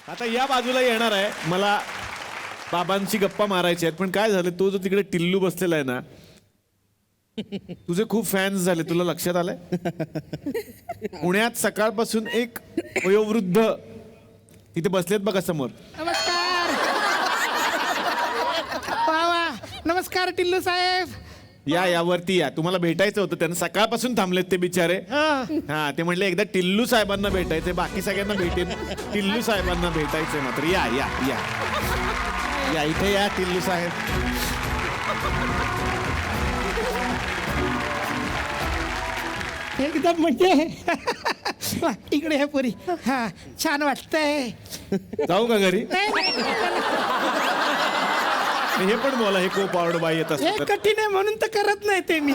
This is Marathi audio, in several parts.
आता या बाजूला येणार आहे मला बाबांची गप्पा मारायची आहेत पण काय झालं तो जो तिकडे टिल्लू बसलेला आहे ना तुझे खूप फॅन्स झाले तुला लक्षात आलंय पुण्यात सकाळपासून एक वयोवृद्ध इथे बसलेत बघा समोर. नमस्कार वा नमस्कार टिल्लू साहेब. या वरती या तुम्हाला भेटायचं होतं त्यांना सकाळपासून थांबलेत ते बिचारे. हा ते म्हणले एकदा टिल्लू साहेबांना भेटायचंय बाकी सगळ्यांना भेटेन टिल्लू साहेबांना भेटायचंय मात्र या या या या इथे या टिल्लू साहेब. एकदम म्हणजे इकडे हे पुरी हा छान वाटतंय. जाऊ का घरी नाही, हे पण बोला हे को पावड बाई येत हे असत. कठीण आहे म्हणून तर करत नाही ते मी.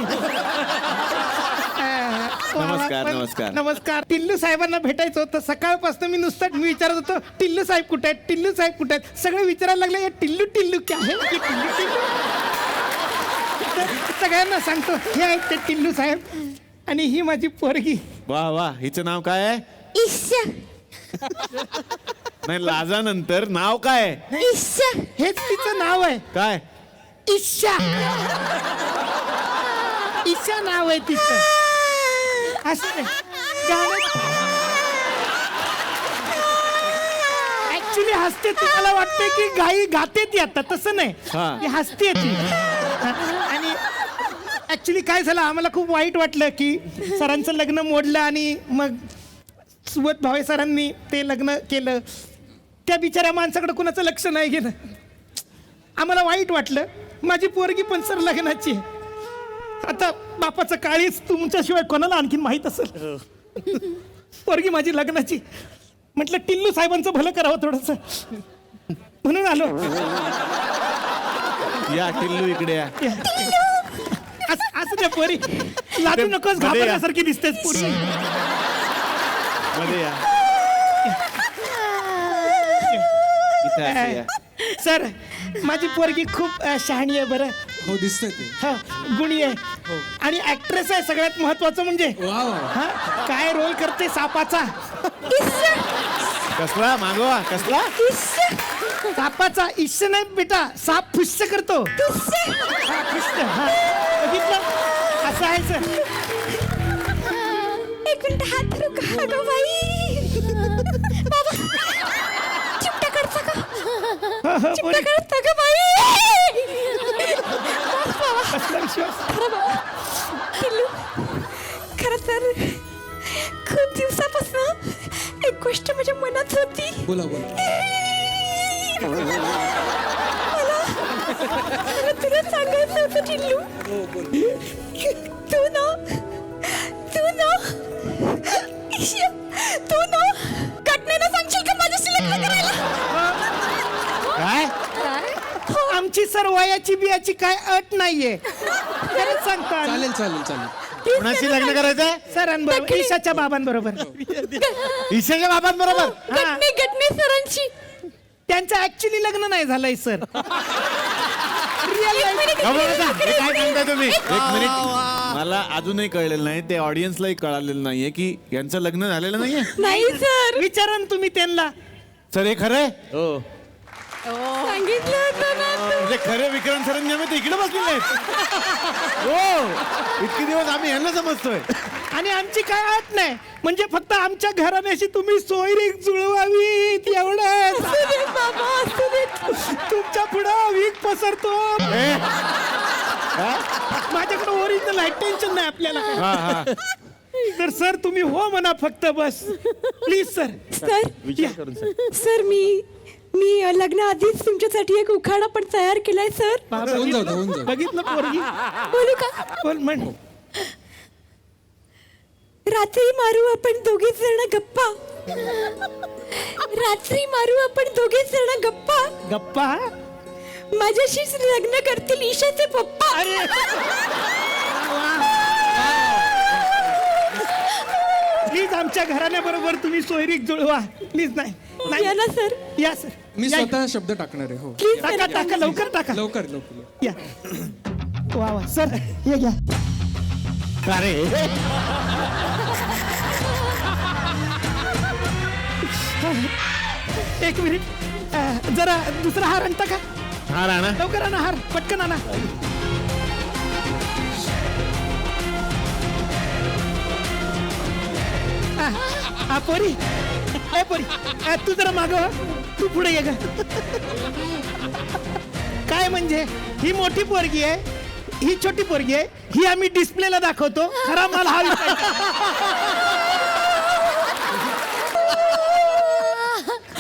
नमस्कार, पण- नमस्कार. नमस्कार. टिल्लू साहेबांना भेटायचं होतं सकाळपासून मी नुसतं विचारत होतो टिल्लू साहेब कुठे आहेत टिल्लू साहेब कुठे आहेत सगळं विचारायला लागले टिल्लू टिल्लू क्या आहे ये टिल्लू टिल्लू. तर सगळ्यांना सांगतो हे आहेत ते टिल्लू साहेब आणि ही माझी पोरगी. वा वा हिचं नाव काय आहे. ईशा नाही लाजानंतर नाव काय आहे? ईशा हेच तिचं नाव आहे काय ईशा. ईशा नाव आहे तिचं. असं नाही ऍक्च्युली हसते तुम्हाला वाटतंय की गाई गाते ती आता तसं नाही हा. ती हसते ती. आणि ऍक्च्युली काय झालं आम्हाला खूप वाईट वाटलं की सरांचं लग्न मोडलं आणि मग सुबोध भावे सरांनी ते लग्न केलं त्या बिचाऱ्या माणसाकडे कुणाचं लक्ष नाही गेलं आम्हाला वाईट वाटलं. माझी पोरगी पण सर लग्नाची आहे. आता बापाचं काळीच तुमच्याशिवाय कोणाला आणखीन माहीत असेल. पोरगी माझी लग्नाची म्हटलं टिल्लू साहेबांचं भलं करावं थोडंसं म्हणून आलो. या टिल्लू इकडे या. असं त्या पोरी लाजू नकोस मध्ये या. घाबरल्यासारखी दिसतेस पोरी. मध्ये या इथे असं या. सर माझी पोरगी खूप शहाणी आहे बरं. हो दिसतंय ते. हा गुणी आहे आणि ऍक्ट्रेस आहे सगळ्यात महत्वाचं म्हणजे हा काय रोल करते सापाचा. कसला मागवा कसला सापाचा इश्य नाही बेटा साप फुश्य करतो. हा, फुश्य. हा. बघितलं असं आहे सर. एक मिनिट हात धरू का अगं बाई बाबा चिमटा काढता का चिमटा काढता का बाई बाबा कसला विश्वास. खरं बाबा टिल्लू खरं तर खूप दिवसापासून एक गोष्ट माझ्या मनात होती. बोला बोला. मला तुला सांगायचं होतं टिल्लू तू ना ईशा, तू ना घटनेनं सांगशील का माझ्याशी लग्न करायला. काय आमची सर वयाची बियाची काय अट नाहीये खरंच सांगतो आम्ही. चालेल चालेल चालेल. कोणाशी लग्न करायचंय. सरांबरोबर ईशाच्या बाबांबरोबर. ईशाच्या बाबांबरोबर. हा. घटने सरांची त्यांचं ऍक्च्युली लग्न नाही झालंय सर. हे काय सांगताय तुम्ही. एक मिनिट मला अजूनही कळलेलं नाही ते ऑडियन्सलाही कळालेलं नाहीये की यांचं लग्न झालेलं नाहीये. नाही सर विचारा ना तुम्ही त्यांना. सर हे खरंय हो सांगितलं होतं ना तू. म्हणजे खरे विक्रांत सरांनी आम्ही ते इकडे बसलेले आहेत. हो इतके दिवस आम्ही यांना समजतोय. आणि आमची काय अट नाही म्हणजे फक्त आमच्या घराण्याशी तुम्ही सोयरीक जुळवावी एवढं. बाबा असू दे. तुमच्या पुढं वीक पसरतो. ए, माझ्याकडे ओरिजिनल आहे टेन्शन नाही आपल्याला. हा हा तर सर तुम्ही हो म्हणा फक्त बस प्लीज सर. सर विचार करून सांग. सर मी लग्नाआधीच तुमच्यासाठी एक उखाणा पण तयार केलाय सर. होऊन जाऊ दे, होऊन जाऊ. बघितलं पोरगी. बोलू का. बोल म्हण. रात्री मारू आपण दोघे जण गप्पा. रात्री मारू आपण दोघे जण गप्पा. गप्पा. माझ्याशीच लग्न करतील ईशाचे पप्पा. प्लीज आमच्या घराण्याबरोबर तुम्ही सोयरीक जुळवा प्लीज. नाही या ना सर या सर. मी या. स्वतः शब्द टाकणार आहे. हो प्लीज टाका टाका लवकर टाका. लवकर लवकर. या वा वा सर ये घ्या. अरे एक मिनिट जरा दुसरा हार आणता का हा राणा लवकर आणा हार पटकन आणा पोरी ए पोरी तू जरा मागव तू पुढे ये ग काय म्हणजे ही मोठी पोरगी आहे ही छोटी पोरगी आहे ही आम्ही डिस्प्लेला दाखवतो खरा माल हा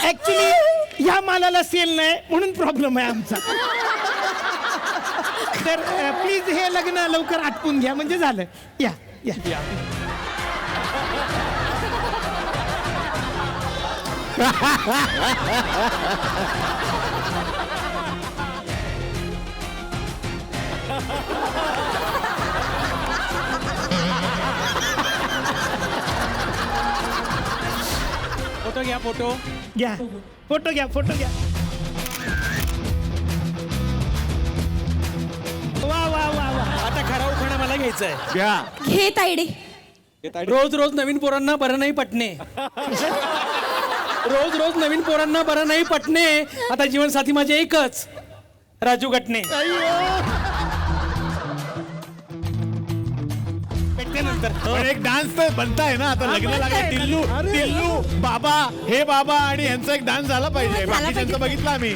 ऍक्च्युली ह्या मालाला सेल नाही म्हणून प्रॉब्लेम आहे आमचा तर प्लीज हे लग्न लवकर आटपून घ्या म्हणजे झालं या या फोटो घ्या फोटो घ्या फोटो घ्या फोटो घ्या वा वा वा वा आता खरा उखाणा मला घ्यायचा आहे घ्या घे तायडे रोज रोज नवीन पोरांना बरं नाही पटणे रोज रोज नवीन पोरांना बरं नाही पटणे आता जीवनसाथी माझे एकच राजू गटणे भेटते नंतर पण एक डान्स तर बनताय ना आता लग्न लागलं टिल्लू टिल्लू बाबा हे बाबा आणि यांचा एक डान्स झाला पाहिजे झाला बाकीच्यांचं पाहिजे. बघितलं आम्ही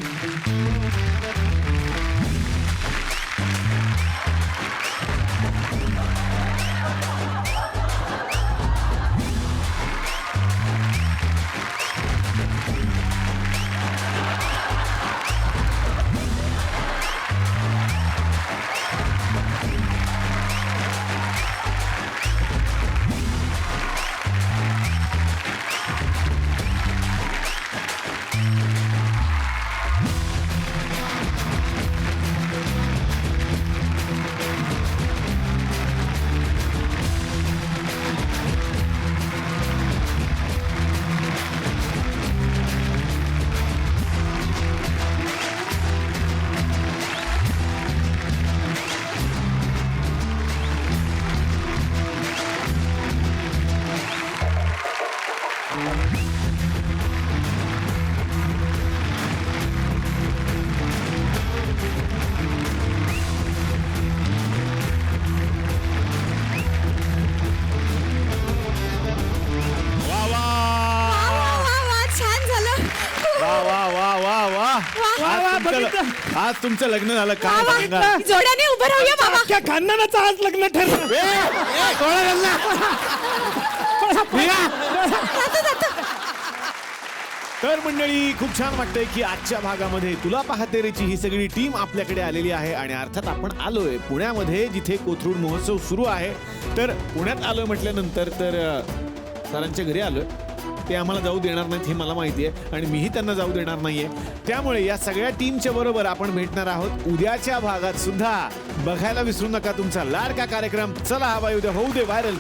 वा वा वा वा वा छान झालं वा वा वा वा वा आज बघितलं. आज तुमचं लग्न झालं काय वा, सांगा वा. जोड्याने उभं राहूया बाबा अख्ख्या खानदानाचं आज लग्न ठरलं तर मंडळी खूप छान वाटतंय की आजच्या भागामध्ये तुला पाहते रेची ही सगळी टीम आपल्याकडे आलेली आहे आणि अर्थात आपण आलोय पुण्यामध्ये जिथे कोथरूड महोत्सव सुरू आहे तर पुण्यात आलोय म्हटल्यानंतर तर सरांच्या घरी आलोय ते आम्हाला जाऊ देणार नाहीत हे मला माहिती आहे आणि मीही त्यांना जाऊ देणार नाहीये त्यामुळे या सगळ्या टीमच्या बरोबर आपण भेटणार आहोत उद्याच्या भागात सुद्धा बघायला विसरू नका तुमचा लाडका कार्यक्रम चला हवा उद्या होऊ दे व्हायरल